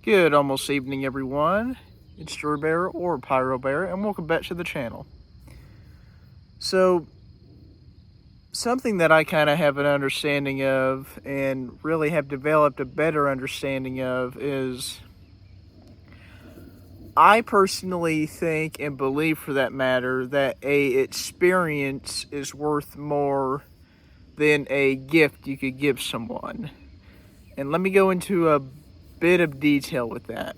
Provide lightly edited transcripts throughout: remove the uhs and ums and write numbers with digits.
Good almost evening, everyone. It's Drew Bear or Pyro Bear, and welcome back to the channel. So, something that I kind of have an understanding of and really have developed a better understanding of is I personally think and believe, for that matter, that a experience is worth more than a gift you could give someone. And let me go into a bit of detail with that.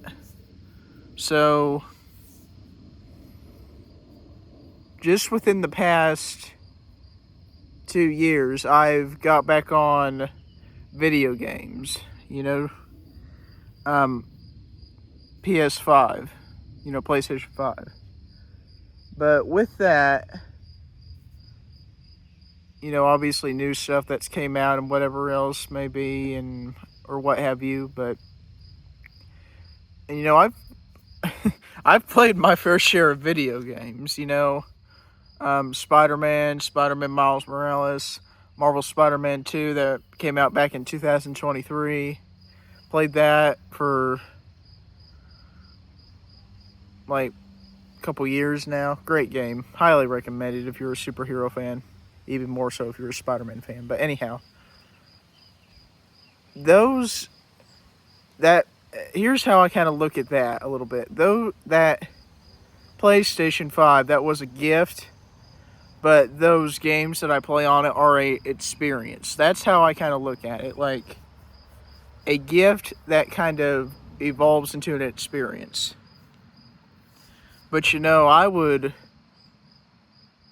So, just within the past 2 years, I've got back on video games, um, PS5, PlayStation 5. But with that, obviously new stuff that's came out and whatever else may be and or what have you. But I've I've played my fair share of video games. Spider-Man Miles Morales, Marvel Spider-Man 2 that came out back in 2023. Played that for like a couple years now. Great game. Highly recommended if you're a superhero fan. Even more so if you're a Spider-Man fan. But anyhow, those that here's how I kind of look at that a little bit. Though that PlayStation 5, that was a gift, but those games that I play on it are a experience. That's how I kind of look at it. Like a gift that kind of evolves into an experience. But I would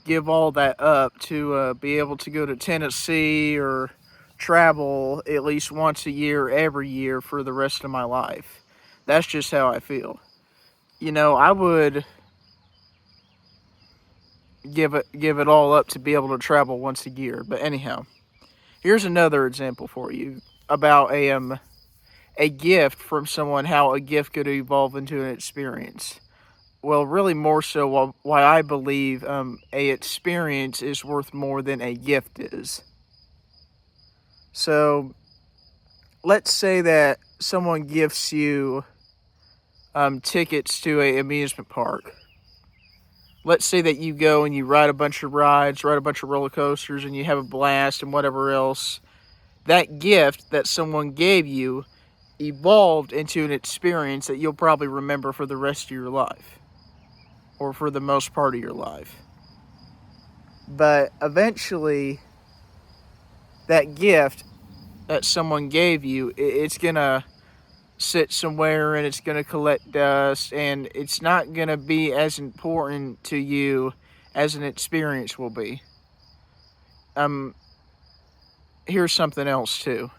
give all that up to be able to go to Tennessee or travel at least once a year, every year for the rest of my life. That's just how I feel. I would give it all up to be able to travel once a year. But anyhow, here's another example for you about a gift from someone, how a gift could evolve into an experience. Well, really more so why I believe a experience is worth more than a gift is. So, let's say that someone gifts you tickets to a amusement park. Let's say that you go and you ride a bunch of rides, ride a bunch of roller coasters, and you have a blast and whatever else. That gift that someone gave you evolved into an experience that you'll probably remember for the rest of your life, or for the most part of your life. But eventually, that gift that someone gave you, it's gonna sit somewhere and it's gonna collect dust, and it's not gonna be as important to you as an experience will be. Here's something else too.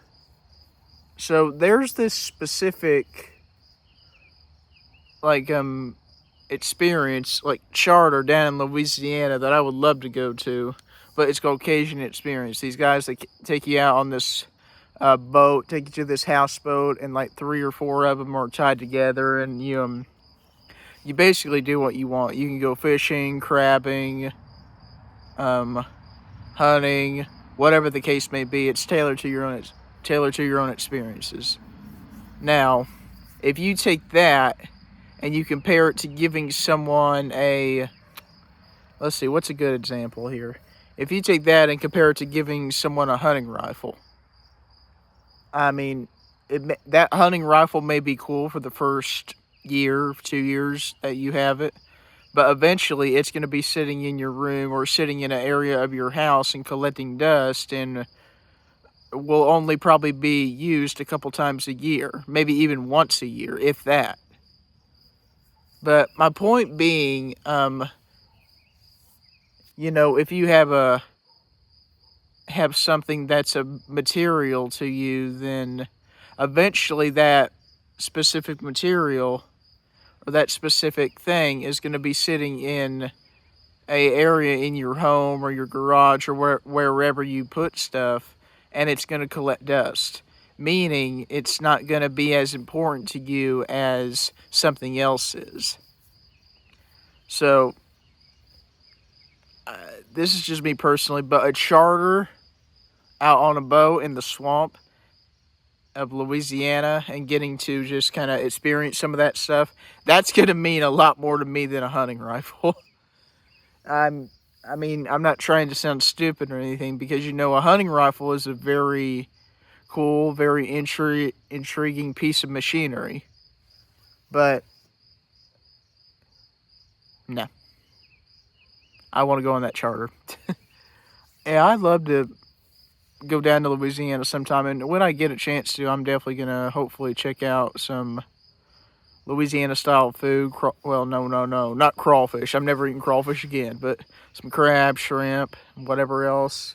So there's this specific experience, like charter down in Louisiana, that I would love to go to, but it's called Cajun Experience. These guys, they take you out on this boat, take you to this houseboat, and like 3 or 4 of them are tied together, and you basically do what you want. You can go fishing, crabbing, hunting, whatever the case may be. It's tailored to your own experiences. Now, if you take that and you compare it to giving someone let's see, what's a good example here? If you take that and compare it to giving someone a hunting rifle, I mean, that hunting rifle may be cool for the first year, 2 years that you have it, but eventually it's going to be sitting in your room or sitting in an area of your house and collecting dust, and will only probably be used a couple times a year, maybe even once a year, if that. But my point being, if you have something that's a material to you, then eventually that specific material or that specific thing is going to be sitting in a area in your home or your garage or wherever you put stuff, and it's going to collect dust, meaning it's not going to be as important to you as something else is. So this is just me personally, but a charter out on a boat in the swamp, of Louisiana and getting to just kind of experience some of that stuff, that's going to mean a lot more to me than a hunting rifle. I'm not trying to sound stupid or anything, because a hunting rifle is a very cool, very intriguing piece of machinery. But no, I want to go on that charter. Yeah, I'd love to go down to Louisiana sometime, and when I get a chance to, I'm definitely gonna hopefully check out some Louisiana style food. Well, no, not crawfish. I'm never eating crawfish again, but some crab, shrimp, whatever else,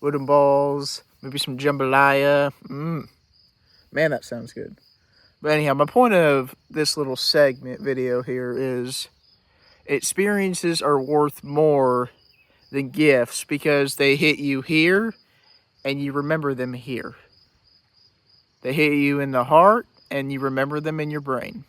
wooden balls, maybe some jambalaya. Man, that sounds good. But anyhow, my point of this little segment video here is experiences are worth more than gifts, because they hit you here and you remember them here. They hit you in the heart and you remember them in your brain.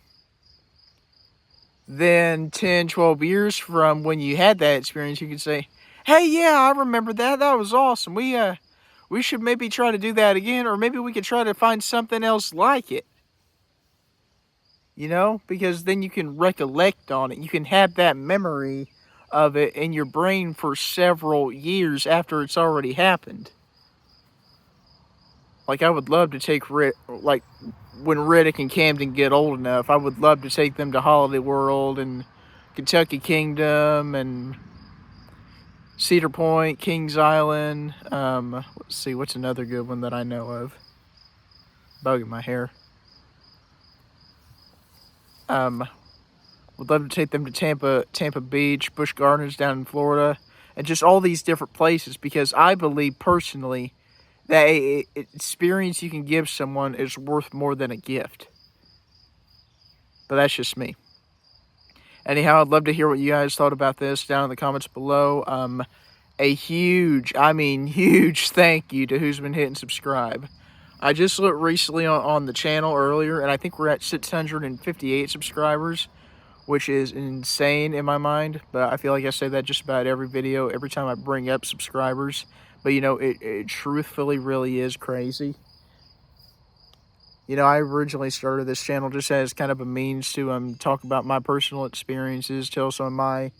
Then 10, 12 years from when you had that experience, you can say, hey, yeah, I remember that. That was awesome. We should maybe try to do that again, or maybe we could try to find something else like it. Because then you can recollect on it. You can have that memory of it in your brain for several years after it's already happened. Like, I would love to take when Riddick and Camden get old enough, I would love to take them to Holiday World and Kentucky Kingdom and Cedar Point, Kings Island. Let's see, what's another good one that I know of? Bugging my hair. Would love to take them to Tampa Beach, Busch Gardens down in Florida, and just all these different places, because I believe personally that an experience you can give someone is worth more than a gift. But that's just me. Anyhow, I'd love to hear what you guys thought about this down in the comments below. A huge thank you to who's been hitting subscribe. I just looked recently on the channel earlier, and I think we're at 658 subscribers, which is insane in my mind. But I feel like I say that just about every video, every time I bring up subscribers. But, it truthfully really is crazy. I originally started this channel just as kind of a means to talk about my personal experiences, tell some of my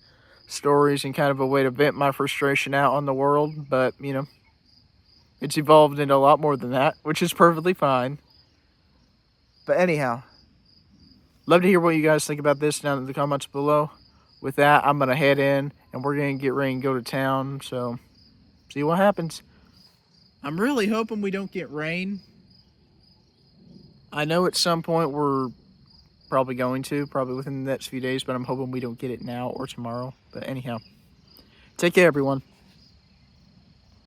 stories, and kind of a way to vent my frustration out on the world. But, it's evolved into a lot more than that, which is perfectly fine. But anyhow, love to hear what you guys think about this down in the comments below. With that, I'm going to head in, and we're going to get ready and go to town. So, see what happens. I'm really hoping we don't get rain. I know at some point we're probably within the next few days, but I'm hoping we don't get it now or tomorrow. But anyhow, take care, everyone.